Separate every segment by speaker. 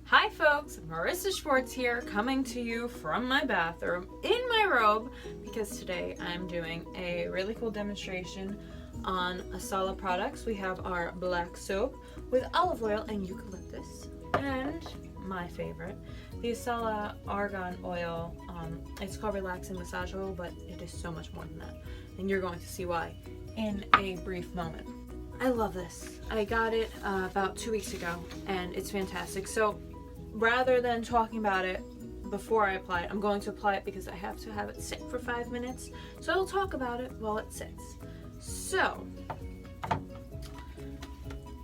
Speaker 1: Hi folks, Marissa Schwartz here, coming to you from my bathroom in my robe because today I'm doing a really cool demonstration on Asala products. We have our black soap with olive oil and eucalyptus, and my favorite, the Asala Argon oil. It's called relaxing massage oil, but it is so much more than that, and you're going to see why in a brief moment. I love this. I got it about 2 weeks ago, and it's fantastic. So rather than talking about it before I apply it, I'm going to apply it because I have to have it sit for 5 minutes. So I'll talk about it while it sits. So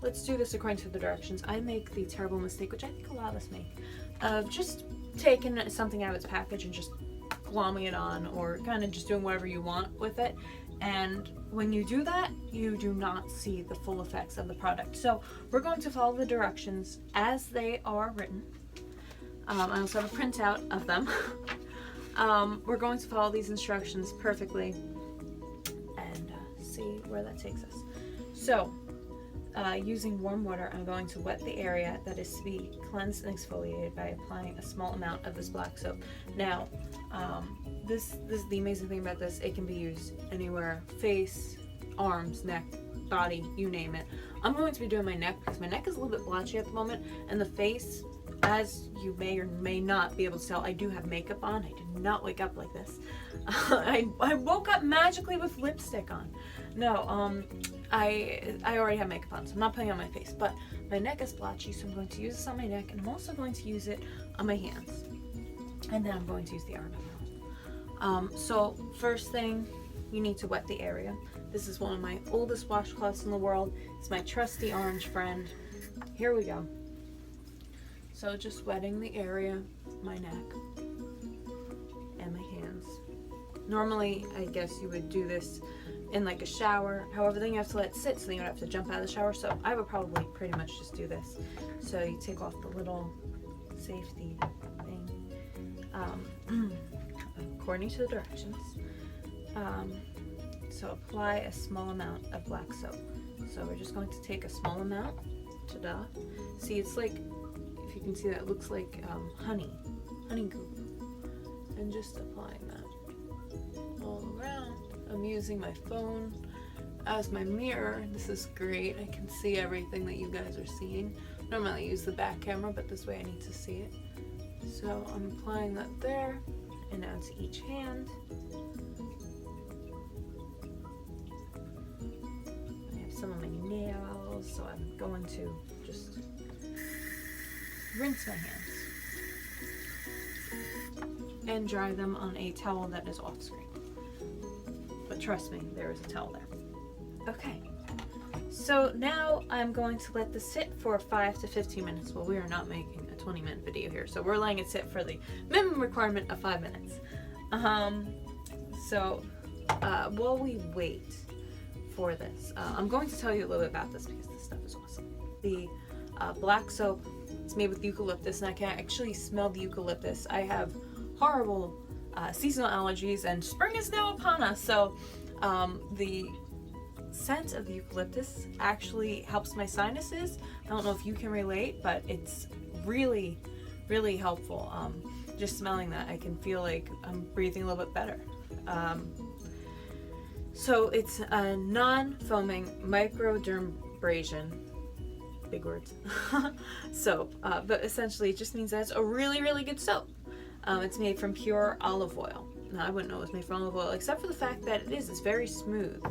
Speaker 1: let's do this according to the directions. I make the terrible mistake, which I think a lot of us make, of just taking something out of its package and just glomming it on, or kind of just doing whatever you want with it. And when you do that, you do not see the full effects of the product. So we're going to follow the directions as they are written. I also have a printout of them. We're going to follow these instructions perfectly and see where that takes us. So, using warm water, I'm going to wet the area that is to be cleansed and exfoliated by applying a small amount of this black soap. Now, this is the amazing thing about this. It can be used anywhere: face, arms, neck, body, you name it. I'm going to be doing my neck because my neck is a little bit blotchy at the moment, and the face, as you may or may not be able to tell, I do have makeup on. I did not wake up like this. I woke up magically with lipstick on. No, I already have makeup on, so I'm not putting it on my face, but my neck is blotchy, so I'm going to use this on my neck, and I'm also going to use it on my hands. And then I'm going to use the arm. So first thing, you need to wet the area. This is one of my oldest washcloths in the world. It's my trusty orange friend. Here we go. So just wetting the area, my neck, and my hands. Normally, I guess you would do this in like a shower. However, then you have to let it sit, so then you don't have to jump out of the shower. So I would probably pretty much just do this. So you take off the little safety thing, according to the directions. So apply a small amount of black soap. So we're just going to take a small amount. Ta-da. See, it's like, if you can see that, it looks like honey goop. And just applying that all around. I'm using my phone as my mirror. This is great. I can see everything that you guys are seeing. Normally I use the back camera, but this way I need to see it. So I'm applying that there, and now to each hand. I have some of my nails, so I'm going to just rinse my hands and dry them on a towel that is off screen. But trust me, there is a towel there. Okay, so now I'm going to let this sit for 5 to 15 minutes. Well, we are not making a 20-minute video here, so we're letting it sit for the minimum requirement of 5 minutes. While we wait for this, I'm going to tell you a little bit about this because this stuff is awesome. The black soap is made with eucalyptus, and I can actually smell the eucalyptus. I have horrible seasonal allergies, and spring is now upon us, so the scent of the eucalyptus actually helps my sinuses. I don't know if you can relate, but it's really, really helpful. Just smelling that, I can feel like I'm breathing a little bit better. So it's a non-foaming microdermabrasion, big words, soap, but essentially it just means that it's a really, really good soap. It's made from pure olive oil. Now, I wouldn't know it was made from olive oil, except for the fact that it's very smooth.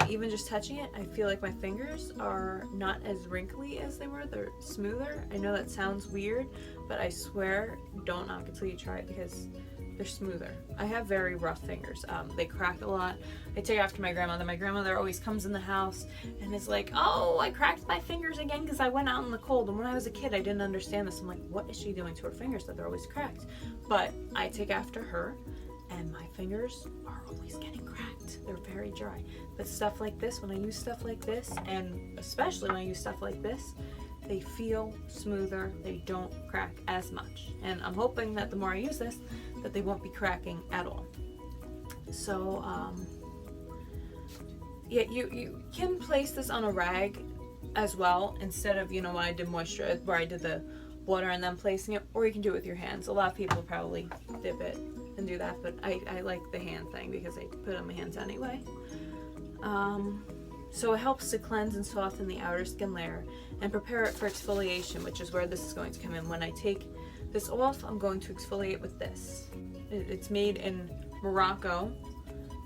Speaker 1: Even just touching it, I feel like my fingers are not as wrinkly as they were. They're smoother. I know that sounds weird, but I swear, don't knock it till you try it because they're smoother. I have very rough fingers. They crack a lot. I take after my grandmother. My grandmother always comes in the house and is like, oh, I cracked my fingers again because I went out in the cold. And when I was a kid, I didn't understand this. I'm like, what is she doing to her fingers that they're always cracked? But I take after her, and my fingers are always getting cracked. They're very dry. But stuff like this, when I use stuff like this, and especially when I use stuff like this, they feel smoother. They don't crack as much. And I'm hoping that the more I use this, that they won't be cracking at all. So, yeah, you can place this on a rag as well, instead of, you know, when I did moisture, where I did the water and then placing it, or you can do it with your hands. A lot of people probably dip it and do that, but I like the hand thing because I put it on my hands anyway. So it helps to cleanse and soften the outer skin layer and prepare it for exfoliation, which is where this is going to come in. When I take this off, I'm going to exfoliate with this. It's made in Morocco,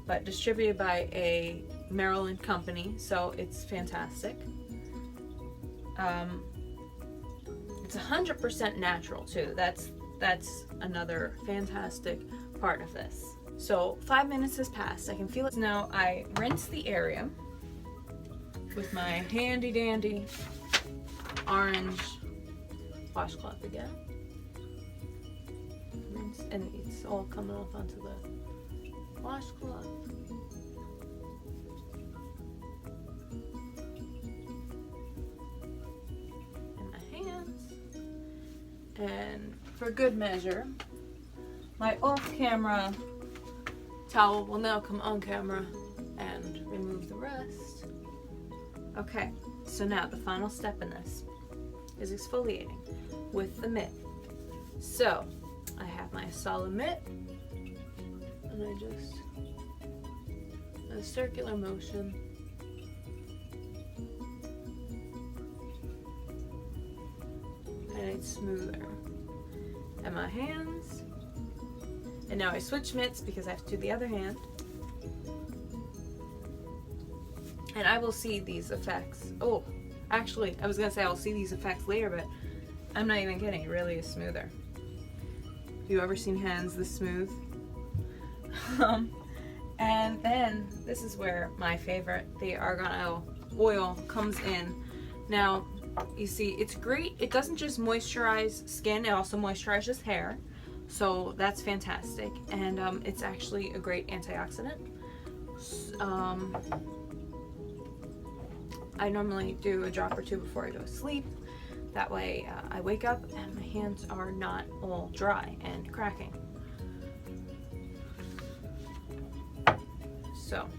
Speaker 1: but distributed by a Maryland company, so it's fantastic. It's 100% natural too. That's another fantastic part of this. So 5 minutes has passed. I can feel it. Now I rinse the area with my handy dandy orange washcloth again. Rinse, and it's all coming off onto the washcloth. And my hands. And for good measure, my off-camera towel will now come on camera and remove the rest. Okay, so now the final step in this is exfoliating with the mitt. So I have my Asala mitt, and I just, in a circular motion, and it's smoother. And my hands, and now I switch mitts because I have to do the other hand. And I will see these effects. Oh, actually, I was gonna say I'll see these effects later, but I'm not even kidding. It really is smoother. Have you ever seen hands this smooth? And then this is where my favorite, the Argon oil, comes in. Now, you see, it's great. It doesn't just moisturize skin; it also moisturizes hair. So that's fantastic, and it's actually a great antioxidant. I normally do a drop or two before I go to sleep. That way I wake up and my hands are not all dry and cracking. So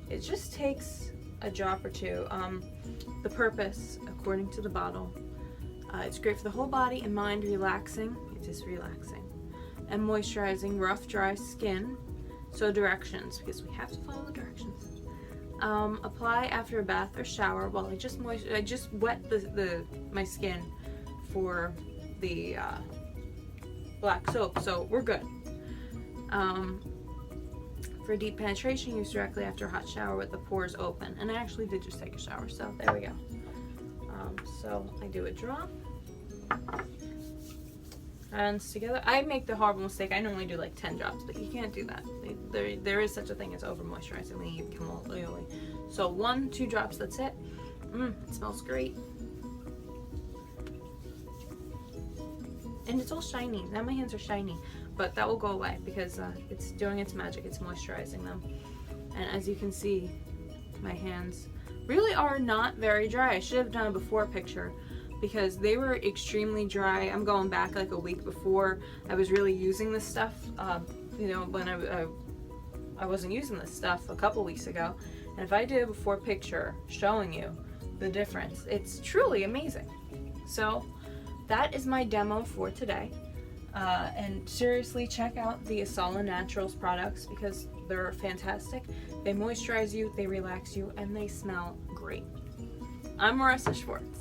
Speaker 1: it just takes a drop or two. The purpose, according to the bottle, it's great for the whole body and mind, relaxing. It is relaxing. And moisturizing rough, dry skin. So directions, because we have to follow the directions. Apply after a bath or shower. Well, I just wet my skin for the black soap, so we're good. For deep penetration, use directly after a hot shower with the pores open. And I actually did just take a shower, so there we go. So I do a drop. Hands together. I make the horrible mistake. I normally do like 10 drops, but you can't do that. There is such a thing as over moisturizing when you become all oily. So 1-2 drops, that's it. It smells great. And it's all shiny. Now my hands are shiny, but that will go away because it's doing its magic. It's moisturizing them. And as you can see, my hands really are not very dry. I should have done a before picture, because they were extremely dry. I'm going back like a week before I was really using this stuff. You know, when I wasn't using this stuff a couple weeks ago. And if I did a before picture showing you the difference, it's truly amazing. So that is my demo for today. And seriously, check out the Asala Naturals products because they're fantastic. They moisturize you, they relax you, and they smell great. I'm Marissa Schwartz.